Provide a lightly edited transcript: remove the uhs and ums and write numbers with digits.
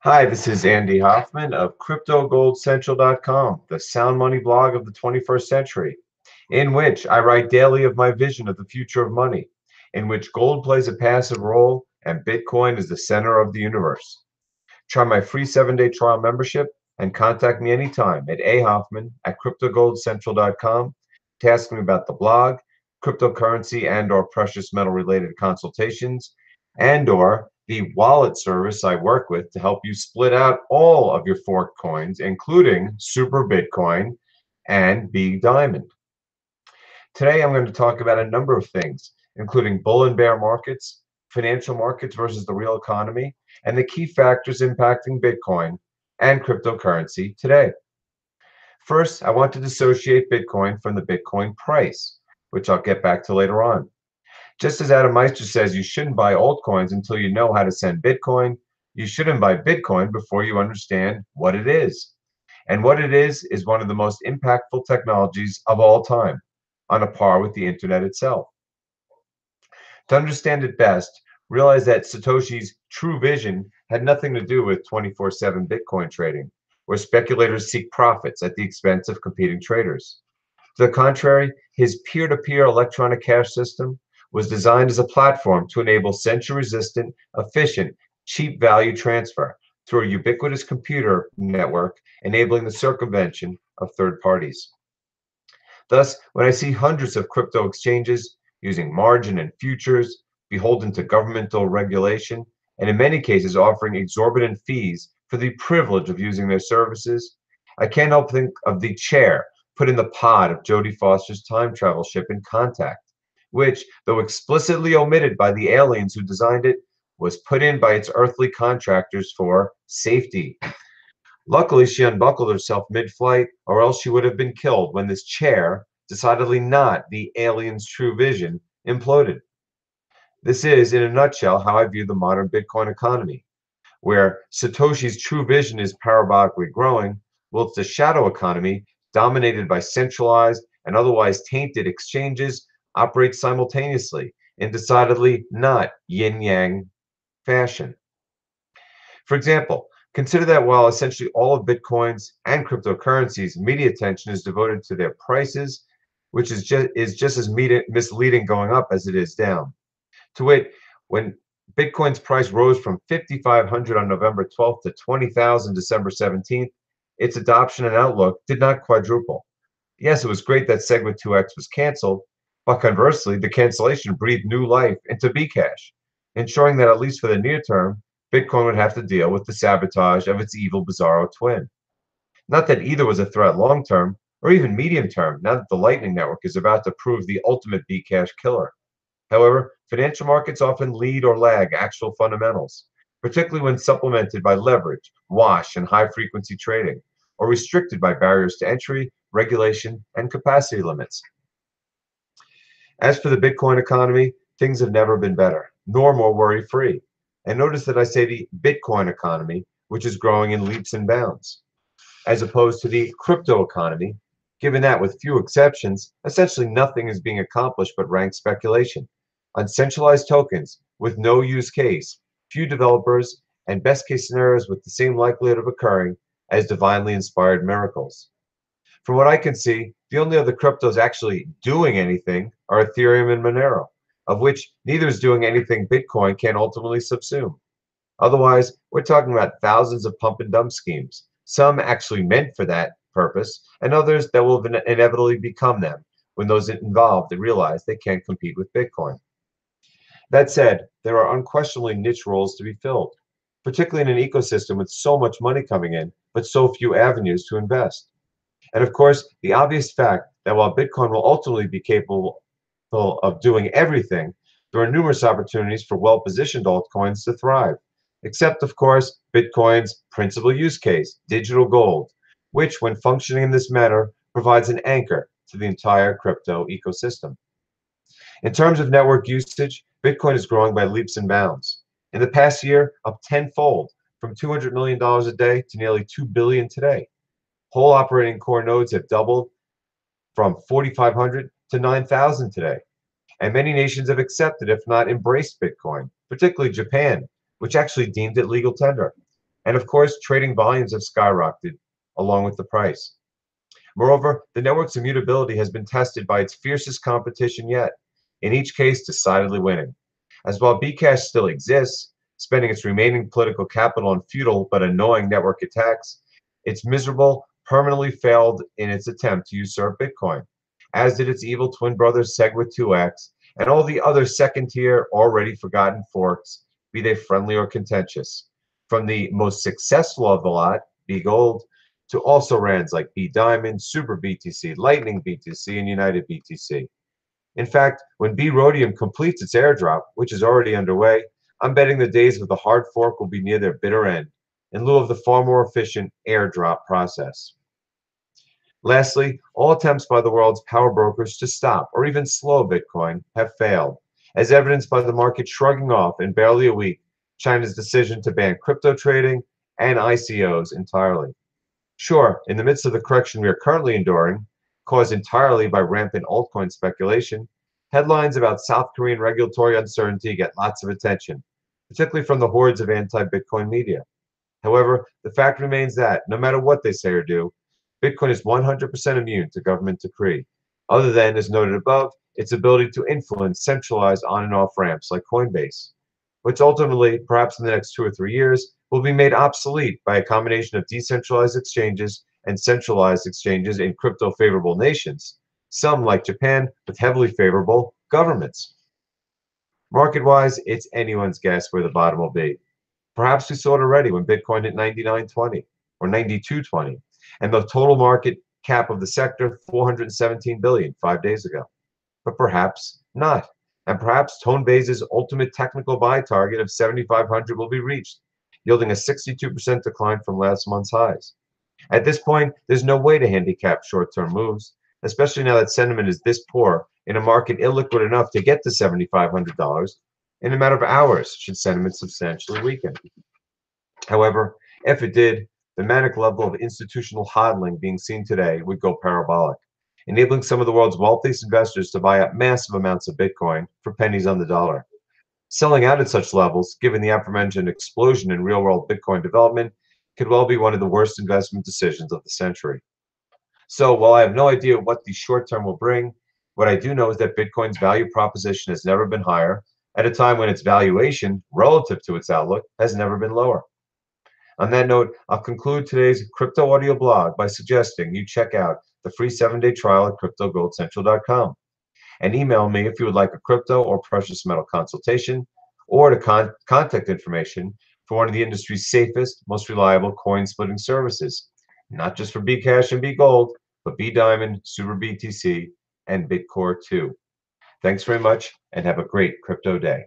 Hi, this is Andy Hoffman of CryptoGoldCentral.com, the sound money blog of the 21st century, in which I write daily of my vision of the future of money, in which gold plays a passive role and Bitcoin is the center of the universe. Try my free 7-day trial membership and contact me anytime at ahoffman@CryptoGoldCentral.com to ask me about the blog, cryptocurrency and/or precious metal related consultations, and/or the wallet service I work with to help you split out all of your forked coins, including Super Bitcoin and Big Diamond. Today, I'm going to talk about a number of things, including bull and bear markets, financial markets versus the real economy, and the key factors impacting Bitcoin and cryptocurrency today. First, I want to dissociate Bitcoin from the Bitcoin price, which I'll get back to later on. Just as Adam Meister says you shouldn't buy altcoins until you know how to send Bitcoin, you shouldn't buy Bitcoin before you understand what it is. And what it is one of the most impactful technologies of all time, on a par with the internet itself. To understand it best, realize that Satoshi's true vision had nothing to do with 24/7 Bitcoin trading, where speculators seek profits at the expense of competing traders. To the contrary, his peer-to-peer electronic cash system was designed as a platform to enable censure-resistant, efficient, cheap value transfer through a ubiquitous computer network, enabling the circumvention of third parties. Thus, when I see hundreds of crypto exchanges using margin and futures, beholden to governmental regulation, and in many cases offering exorbitant fees for the privilege of using their services, I can't help think of the chair put in the pod of Jodie Foster's time travel ship in Contact, which, though explicitly omitted by the aliens who designed it, was put in by its earthly contractors for safety. Luckily, she unbuckled herself mid-flight, or else she would have been killed when this chair, decidedly not the alien's true vision, imploded. This is, in a nutshell, how I view the modern Bitcoin economy, where Satoshi's true vision is parabolically growing, whilst the shadow economy, dominated by centralized and otherwise tainted exchanges, operates simultaneously in decidedly not yin-yang fashion. For example, consider that while essentially all of Bitcoin's and cryptocurrencies' media attention is devoted to their prices, which is just as misleading going up as it is down. To wit, when Bitcoin's price rose from 5,500 on November 12th to 20,000 December 17th, its adoption and outlook did not quadruple. Yes, it was great that Segwit 2x was canceled, but conversely, the cancellation breathed new life into Bcash, ensuring that at least for the near term, Bitcoin would have to deal with the sabotage of its evil Bizarro twin. Not that either was a threat long term, or even medium term, now that the Lightning Network is about to prove the ultimate Bcash killer. However, financial markets often lead or lag actual fundamentals, particularly when supplemented by leverage, wash, and high-frequency trading, or restricted by barriers to entry, regulation, and capacity limits. As for the Bitcoin economy, things have never been better, nor more worry-free. And notice that I say the Bitcoin economy, which is growing in leaps and bounds, as opposed to the crypto economy, given that, with few exceptions, essentially nothing is being accomplished but rank speculation on centralized tokens with no use case, few developers, and best case scenarios with the same likelihood of occurring as divinely inspired miracles. From what I can see, the only other cryptos actually doing anything are Ethereum and Monero, of which neither is doing anything Bitcoin can ultimately subsume. Otherwise, we're talking about thousands of pump and dump schemes, some actually meant for that purpose, and others that will inevitably become them when those involved realize they can't compete with Bitcoin. That said, there are unquestionably niche roles to be filled, particularly in an ecosystem with so much money coming in, but so few avenues to invest. And of course, the obvious fact that while Bitcoin will ultimately be capable of doing everything, there are numerous opportunities for well-positioned altcoins to thrive, except, of course, Bitcoin's principal use case, digital gold, which, when functioning in this manner, provides an anchor to the entire crypto ecosystem. In terms of network usage, Bitcoin is growing by leaps and bounds. In the past year, up tenfold, from $200 million a day to nearly $2 billion today. Whole operating core nodes have doubled from 4,500 to 9,000 today. And many nations have accepted, if not embraced, Bitcoin, particularly Japan, which actually deemed it legal tender. And of course, trading volumes have skyrocketed along with the price. Moreover, the network's immutability has been tested by its fiercest competition yet, in each case decidedly winning. As while Bcash still exists, spending its remaining political capital on futile but annoying network attacks, it's miserable, permanently failed in its attempt to usurp Bitcoin, as did its evil twin brother SegWit2x and all the other second-tier, already forgotten forks, be they friendly or contentious. From the most successful of the lot, BGold, to also rands like B Diamond, Super BTC, Lightning BTC, and United BTC. In fact, when B Rhodium completes its airdrop, which is already underway, I'm betting the days of the hard fork will be near their bitter end, in lieu of the far more efficient airdrop process. Lastly, all attempts by the world's power brokers to stop or even slow Bitcoin have failed, as evidenced by the market shrugging off in barely a week China's decision to ban crypto trading and ICOs entirely. Sure, in the midst of the correction we are currently enduring, caused entirely by rampant altcoin speculation, headlines about South Korean regulatory uncertainty get lots of attention, particularly from the hordes of anti-Bitcoin media. However, the fact remains that, no matter what they say or do, Bitcoin is 100% immune to government decree, other than, as noted above, its ability to influence centralized on and off ramps like Coinbase, which ultimately, perhaps in the next 2 or 3 years, will be made obsolete by a combination of decentralized exchanges and centralized exchanges in crypto favorable nations, some like Japan with heavily favorable governments. Market wise, it's anyone's guess where the bottom will be. Perhaps we saw it already when Bitcoin hit 99.20 or 92.20, and the total market cap of the sector 417 billion 5 days ago. But perhaps not. And perhaps Tonebase' ultimate technical buy target of 7,500 will be reached, yielding a 62% decline from last month's highs. At this point, there's no way to handicap short-term moves, especially now that sentiment is this poor in a market illiquid enough to get to $7,500 in a matter of hours should sentiment substantially weaken. However, if it did, the manic level of institutional hodling being seen today would go parabolic, enabling some of the world's wealthiest investors to buy up massive amounts of Bitcoin for pennies on the dollar. Selling out at such levels, given the aforementioned explosion in real-world Bitcoin development, could well be one of the worst investment decisions of the century. So while I have no idea what the short term will bring, what I do know is that Bitcoin's value proposition has never been higher, at a time when its valuation, relative to its outlook, has never been lower. On that note, I'll conclude today's crypto audio blog by suggesting you check out the free 7-day trial at cryptogoldcentral.com and email me if you would like a crypto or precious metal consultation or to contact information for one of the industry's safest, most reliable coin splitting services, not just for Bcash and BGold, but B Diamond, Super BTC, and Bitcore too. Thanks very much and have a great crypto day.